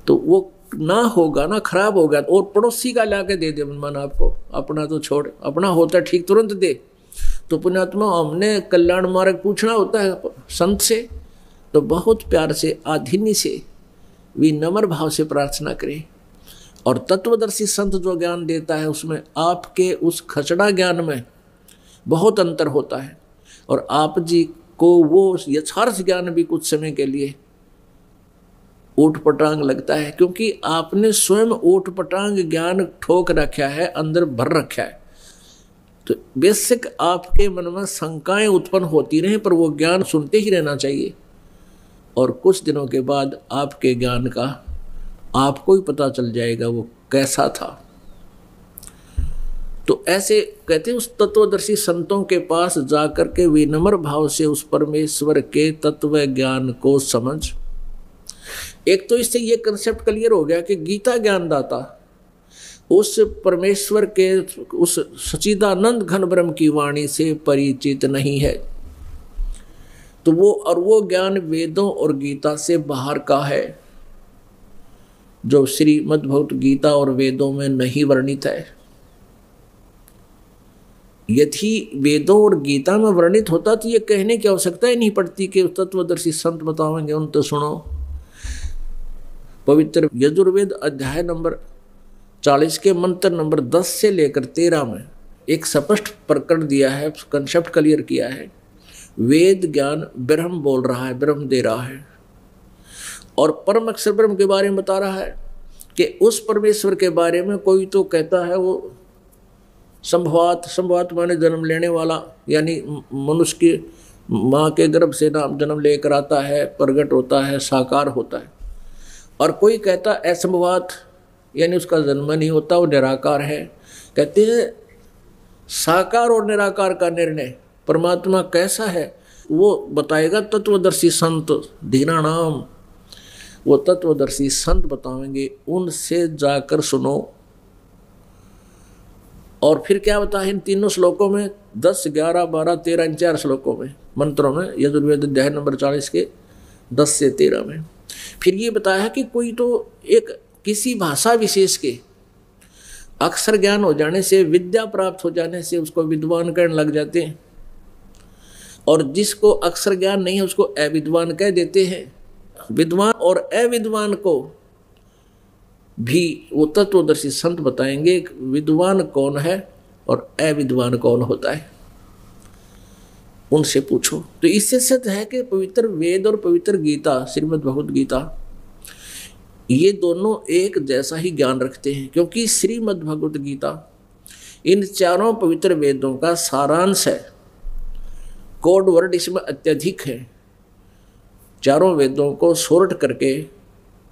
तो वो ना होगा ना, खराब होगा। और पड़ोसी का ला के दे दे मन आपको, अपना तो छोड़, अपना होता ठीक तुरंत दे। तो पुण्यात्मा हमने कल्याण मार्ग पूछना होता है संत से, तो बहुत प्यार से आधीनी से विनम्र भाव से प्रार्थना करें। और तत्वदर्शी संत जो ज्ञान देता है उसमें आपके उस खचड़ा ज्ञान में बहुत अंतर होता है, और आप जी को वो यथार्थ ज्ञान भी कुछ समय के लिए ऊट पटांग लगता है, क्योंकि आपने स्वयं ऊट पटांग ज्ञान ठोक रखा है, अंदर भर रखा है। तो बेसिक आपके मन में शंकाएं उत्पन्न होती रहे, पर वो ज्ञान सुनते ही रहना चाहिए। और कुछ दिनों के बाद आपके ज्ञान का आपको ही पता चल जाएगा वो कैसा था। तो ऐसे कहते हैं उस तत्वदर्शी संतों के पास जाकर के विनम्र भाव से उस परमेश्वर के तत्व ज्ञान को समझ। एक तो इससे ये कंसेप्ट क्लियर हो गया कि गीता ज्ञानदाता उस परमेश्वर के, उस सच्चिदानंद घन ब्रह्म की वाणी से परिचित नहीं है, तो वो ज्ञान वेदों और गीता से बाहर का है। जो श्रीमद् भगवत गीता और वेदों में नहीं वर्णित है। यदि वेदों और गीता में वर्णित होता तो ये कहने की आवश्यकता ही नहीं पड़ती कि तत्वदर्शी संत बतावेंगे उन तो सुनो। पवित्र यजुर्वेद अध्याय नंबर 40 के मंत्र नंबर 10 से लेकर 13 में एक स्पष्ट प्रकरण दिया है, कंसेप्ट क्लियर किया है। वेद ज्ञान ब्रह्म बोल रहा है, ब्रह्म दे रहा है, और परम अक्षर ब्रह्म के बारे में बता रहा है कि उस परमेश्वर के बारे में कोई तो कहता है वो संभवात, संभवात माने जन्म लेने वाला, यानी मनुष्य की माँ के गर्भ से नाम जन्म लेकर आता है, प्रकट होता है, साकार होता है। और कोई कहता असंभवात, यानी उसका जन्म नहीं होता, वो निराकार है। कहते हैं साकार और निराकार का निर्णय परमात्मा कैसा है वो बताएगा तत्वदर्शी संत, धीरा नाम, वो तत्वदर्शी संत बताएंगे, उनसे जाकर सुनो। और फिर क्या बताया इन तीनों श्लोकों में, 10, 11, 12, 13, इन 4 श्लोकों में, मंत्रों में, यजुर्वेद अध्याय नंबर 40 के 10 से 13 में फिर ये बताया कि कोई तो एक किसी भाषा विशेष के अक्षर ज्ञान हो जाने से, विद्या प्राप्त हो जाने से उसको विद्वान कहने लग जाते हैं, और जिसको अक्षर ज्ञान नहीं है उसको अविद्वान कह देते हैं। विद्वान और अविद्वान को भी वो तत्वदर्शी संत बताएंगे विद्वान कौन है और अविद्वान कौन होता है, उनसे पूछो। तो इससे सिद्ध है कि पवित्र वेद और पवित्र गीता, श्रीमद् भगवत गीता, ये दोनों एक जैसा ही ज्ञान रखते हैं, क्योंकि श्रीमद् भगवत गीता इन 4 पवित्र वेदों का सारांश है। कोड वर्ड इसमें अत्यधिक है। 4 वेदों को सोर्ट करके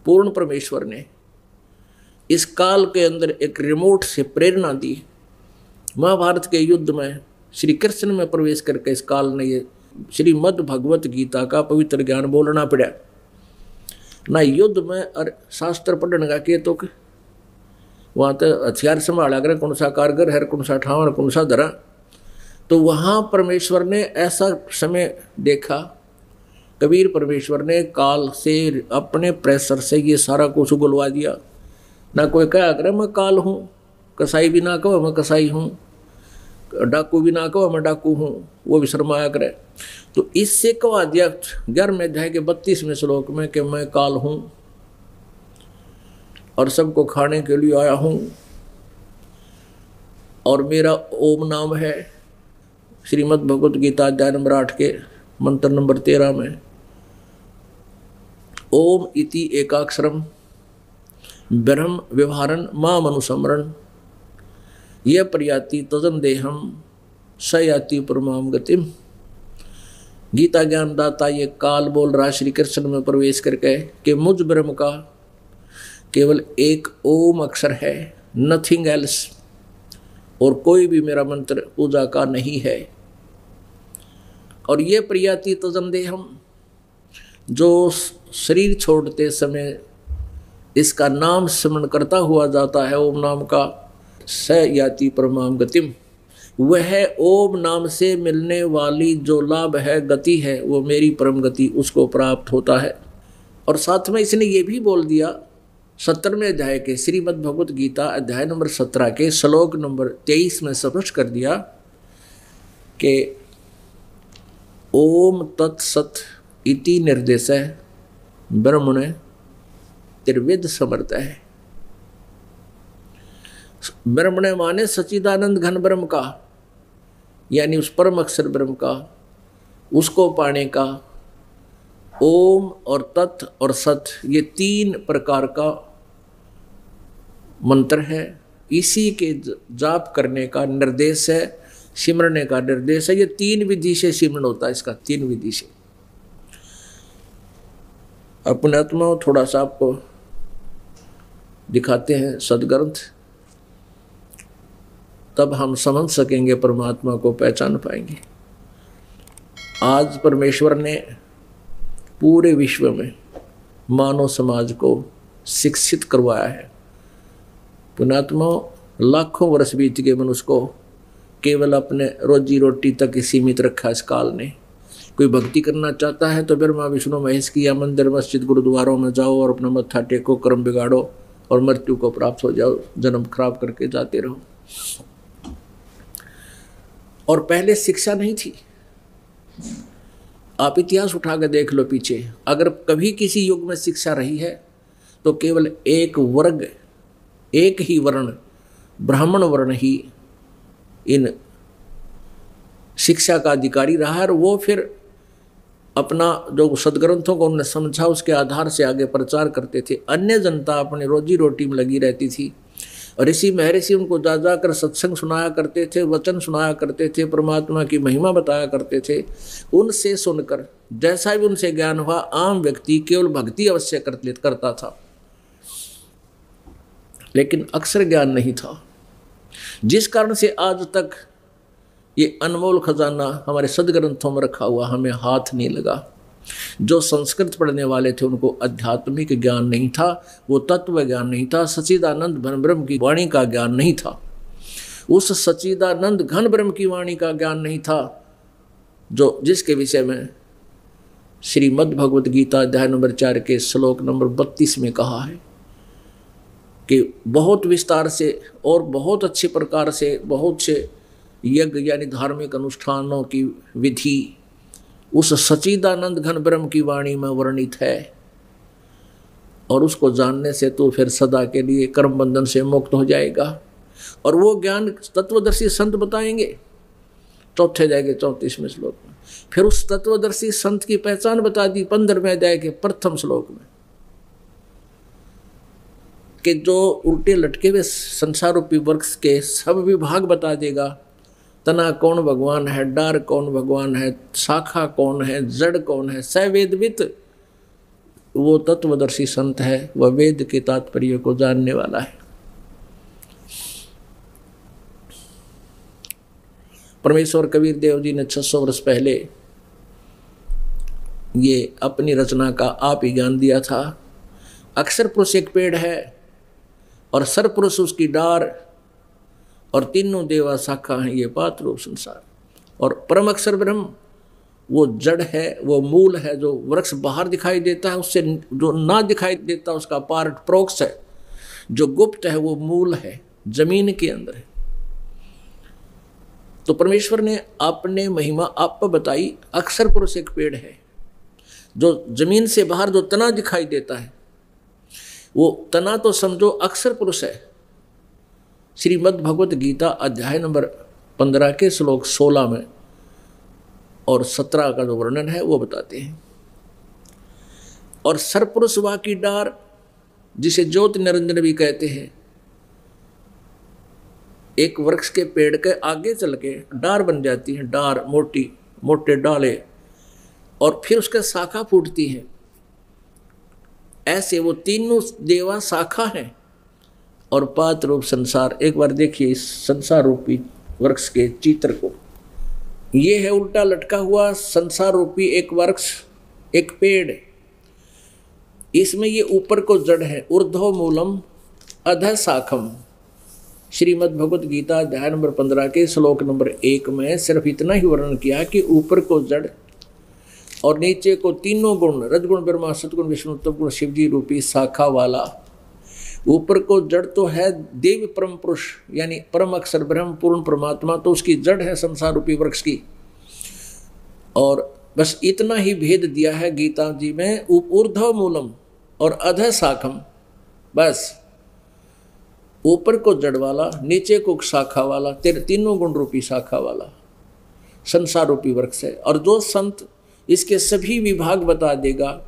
पूर्ण परमेश्वर ने इस काल के अंदर एक रिमोट से प्रेरणा दी। महाभारत के युद्ध में श्री कृष्ण में प्रवेश करके इस काल ने ये श्रीमद् भगवत गीता का पवित्र ज्ञान बोलना पड़ा। ना युद्ध में और शास्त्र पढ़ने का के तो वहाँ तो हथियार संभाला कर, कौन सा कारगर है, कौन सा ठावर, कौन सा धरा। तो वहाँ परमेश्वर ने ऐसा समय देखा, कबीर परमेश्वर ने काल से अपने प्रेशर से ये सारा कुछ उगलवा दिया। ना कोई कहा करे मैं काल हूँ, कसाई भी ना कहो मैं कसाई हूँ, डाकू भी ना कहो मैं डाकू हूँ, वो भी शर्माया करे। तो इससे कहा दिया 11वें अध्याय के 32वें श्लोक में कि मैं काल हूँ और सबको खाने के लिए आया हूँ, और मेरा ओम नाम है। श्रीमद् भगवत गीता अध्याय नंबर 8 के मंत्र नंबर 13 में ओम इति एकाक्षरम ब्रह्म व्यवहारन माम अनुसमरण यह प्रयाति तजन देहम स याति परमाम गतिम। गीता ज्ञान दाता ये काल बोल रहा श्री कृष्ण में प्रवेश करके कि मुझ ब्रह्म का केवल एक ओम अक्षर है, नथिंग एल्स, और कोई भी मेरा मंत्र पूजा का नहीं है। और ये प्रयाति तजन देहम, जो शरीर छोड़ते समय इसका नाम स्मरण करता हुआ जाता है ओम नाम का, स याति परमाम गतिम, वह ओम नाम से मिलने वाली जो लाभ है, गति है, वो मेरी परम गति उसको प्राप्त होता है। और साथ में इसने ये भी बोल दिया 17वें अध्याय के श्रीमद् भगवत गीता अध्याय नंबर 17 के श्लोक नंबर 23 में स्पष्ट कर दिया कि ओम तत्सत इति निर्देश ब्रह्मणे त्रिविध समर्थ है। ब्रह्मणे माने सच्चिदानंद घन ब्रह्म का, यानी उस परम अक्षर ब्रह्म का, उसको पाने का। ओम और तत् और सत ये 3 प्रकार का मंत्र है, इसी के जाप करने का निर्देश है, सिमरने का निर्देश है। ये 3 विधि से सिमरन होता है, इसका 3 विधि से। अपने आत्मा थोड़ा सा आपको दिखाते हैं सदग्रंथ, तब हम समझ सकेंगे, परमात्मा को पहचान पाएंगे। आज परमेश्वर ने पूरे विश्व में मानव समाज को शिक्षित करवाया है। पुण्यात्मा लाखों वर्ष बीत गए, मनुष्य को केवल अपने रोजी रोटी तक ही सीमित रखा इस काल ने। कोई भक्ति करना चाहता है तो ब्रह्मा विष्णु महेश की या मंदिर मस्जिद गुरुद्वारों में जाओ और अपना मत्था टेको, कर्म बिगाड़ो और मृत्यु को प्राप्त हो जाओ, जन्म खराब करके जाते रहो। और पहले शिक्षा नहीं थी। आप इतिहास उठा के देख लो पीछे, अगर कभी किसी युग में शिक्षा रही है तो केवल एक वर्ग, एक ही वर्ण, ब्राह्मण वर्ण ही इन शिक्षा का अधिकारी रहा है। और वो फिर अपना जो सदग्रंथों को उन्होंने समझा उसके आधार से आगे प्रचार करते थे। अन्य जनता अपने रोजी रोटी में लगी रहती थी और ऋषि महर्षि उनको जा जाकर सत्संग सुनाया करते थे, वचन सुनाया करते थे, परमात्मा की महिमा बताया करते थे। उनसे सुनकर जैसा भी उनसे ज्ञान हुआ, आम व्यक्ति केवल भक्ति अवश्य करता था, लेकिन अक्षर ज्ञान नहीं था। जिस कारण से आज तक ये अनमोल खजाना हमारे सदग्रंथों में रखा हुआ हमें हाथ नहीं लगा। जो संस्कृत पढ़ने वाले थे उनको आध्यात्मिक ज्ञान नहीं था, वो तत्व ज्ञान नहीं था, सच्चिदानंद घन ब्रह्म की वाणी का ज्ञान नहीं था, उस सच्चिदानंद घन ब्रह्म की वाणी का ज्ञान नहीं था जो जिसके विषय में श्रीमद् भगवत गीता अध्याय नंबर 4 के श्लोक नंबर 32 में कहा है कि बहुत विस्तार से और बहुत अच्छे प्रकार से बहुत से यज्ञ यानी धार्मिक अनुष्ठानों की विधि उस सच्चिदानंद घन ब्रह्म की वाणी में वर्णित है। और उसको जानने से तो फिर सदा के लिए कर्म बंधन से मुक्त हो जाएगा। और वो ज्ञान तत्वदर्शी संत बताएंगे चौथे अध्याय के 34वें श्लोक में। फिर उस तत्वदर्शी संत की पहचान बता दी 15वें अध्याय के प्रथम श्लोक में कि जो उल्टे लटके हुए संसार रूपी वृक्ष के सब विभाग बता देगा। तना कौन भगवान है, डार कौन भगवान है, शाखा कौन है, जड़ कौन है, सवेदवित वो तत्वदर्शी संत है, वह वेद के तात्पर्य को जानने वाला है। परमेश्वर कबीर देव जी ने 600 वर्ष पहले ये अपनी रचना का आप ही ज्ञान दिया था। अक्षर पुरुष एक पेड़ है और सरपुरुष उसकी डार और तीनों देवा शाखा हैं, ये पात रूप संसार। और परम अक्षर ब्रह्म वो जड़ है, वो मूल है, जो वृक्ष बाहर दिखाई देता है, उससे जो ना दिखाई देता उसका पार्ट प्रोक्ष है, जो गुप्त है वो मूल है, जमीन के अंदर है। तो परमेश्वर ने अपने महिमा आप पर बताई। अक्षर पुरुष एक पेड़ है, जो जमीन से बाहर जो तना दिखाई देता है वो तना तो समझो अक्षर पुरुष है। श्रीमद् भगवत गीता अध्याय नंबर 15 के श्लोक 16 में और 17 का जो वर्णन है वो बताते हैं। और सरपुरुष वा की डार, जिसे ज्योति निरंजन भी कहते हैं, एक वृक्ष के पेड़ के आगे चल के डार बन जाती है, डार मोटी मोटे डाले, और फिर उसके शाखा फूटती है। ऐसे वो तीनों देवा शाखा हैं और पात रूप संसार। एक बार देखिए इस संसार रूपी वृक्ष के चित्र को। ये है उल्टा लटका हुआ संसार रूपी एक वृक्ष, एक पेड़। इसमें ये ऊपर को जड़ है, ऊर्ध्व मूलम अधः शाखम। श्रीमद् भगवत गीता अध्याय नंबर 15 के श्लोक नंबर 1 में सिर्फ इतना ही वर्णन किया कि ऊपर को जड़ और नीचे को तीनों गुण, रजगुण ब्रह्मा, सतगुण विष्णु, तपगुण शिव जी रूपी शाखा वाला। ऊपर को जड़ तो है देव परम पुरुष यानी परम अक्षर ब्रह्म पूर्ण परमात्मा, तो उसकी जड़ है संसार रूपी वृक्ष की। और बस इतना ही भेद दिया है गीता जी में, ऊर्ध्व मूलम और अधः शाखम। बस ऊपर को जड़ वाला, नीचे को शाखा वाला, तीनों गुण रूपी शाखा वाला संसार रूपी वृक्ष है। और जो संत इसके सभी विभाग बता देगा,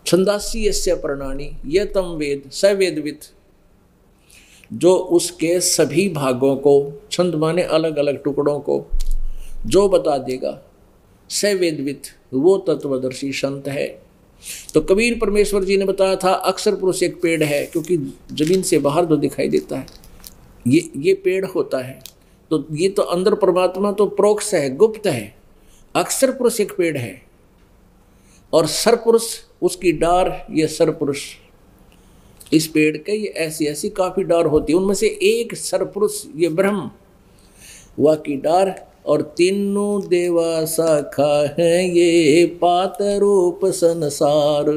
छंदासी यस्य प्रणानी ये तम वेद स वेदवित, जो उसके सभी भागों को, छंद माने अलग अलग टुकड़ों को, जो बता देगा स वेदवित, वो तत्वदर्शी संत है। तो कबीर परमेश्वर जी ने बताया था अक्षर पुरुष एक पेड़ है, क्योंकि जमीन से बाहर जो दिखाई देता है ये पेड़ होता है। तो ये तो अंदर परमात्मा तो प्रोक्ष है, गुप्त है। अक्षर पुरुष एक पेड़ है और सरपुरुष उसकी डार, ये सरपुरुष। इस पेड़ के ये ऐसी ऐसी काफी डार होती है, उनमें से एक सरपुरुष ये ब्रह्म, वह की डार और तीनों देवा शाखा है ये पात रूप संसार।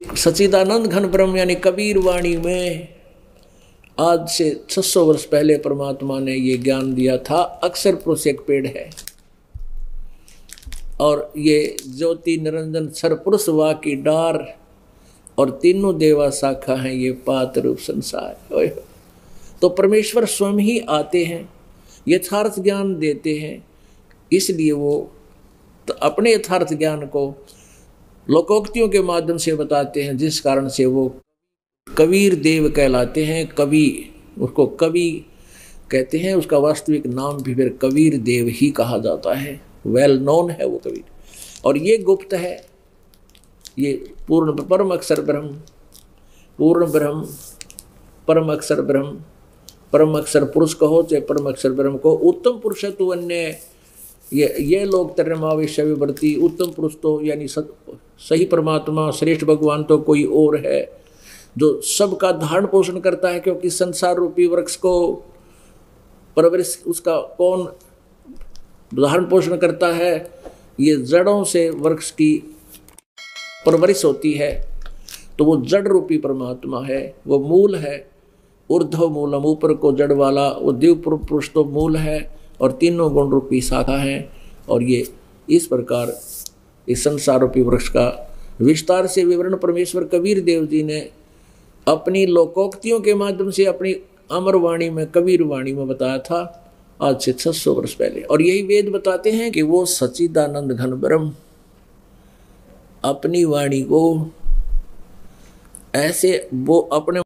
सच्चिदानंद घन ब्रह्म यानी कबीर वाणी में आज से 600 वर्ष पहले परमात्मा ने ये ज्ञान दिया था। अक्षर पुरुष एक पेड़ है और ये ज्योति निरंजन सरपुरुष वा की डार और तीनों देवा शाखा हैं ये पात रूप संसार। तो परमेश्वर स्वयं ही आते हैं, यथार्थ ज्ञान देते हैं, इसलिए वो तो अपने यथार्थ ज्ञान को लोकोक्तियों के माध्यम से बताते हैं, जिस कारण से वो कबीर देव कहलाते हैं। कवि, उसको कवि कहते हैं, उसका वास्तविक नाम भी फिर कबीर देव ही कहा जाता है। वेल नोन है वो कबीर। और ये गुप्त है, ये पूर्ण परम अक्षर ब्रह्म, पूर्ण ब्रह्म, परम अक्षर ब्रह्म, परम अक्षर पुरुष कहो चाहे परम अक्षर ब्रह्म को। उत्तम पुरुष तो अन्य ये लोग तरमावेश विवर्ती। उत्तम पुरुष तो यानी सही परमात्मा श्रेष्ठ भगवान तो कोई और है जो सबका धारण पोषण करता है, क्योंकि संसार रूपी वृक्ष को परवरिश उसका कौन धारण पोषण करता है? ये जड़ों से वृक्ष की परवरिश होती है, तो वो जड़ रूपी परमात्मा है, वो मूल है। ऊर्ध्व मूलम, ऊपर को जड़ वाला, वो दिव्य पुरुष तो मूल है और तीनों गुण रूपी शाखा है। और ये इस प्रकार इस संसार रूपी वृक्ष का विस्तार से विवरण परमेश्वर कबीर देव जी ने अपनी लोकोक्तियों के माध्यम से अपनी अमर वाणी में, कबीर वाणी में बताया था आज से 600 वर्ष पहले। और यही वेद बताते हैं कि वो सच्चिदानंद घन ब्रह्म अपनी वाणी को ऐसे वो अपने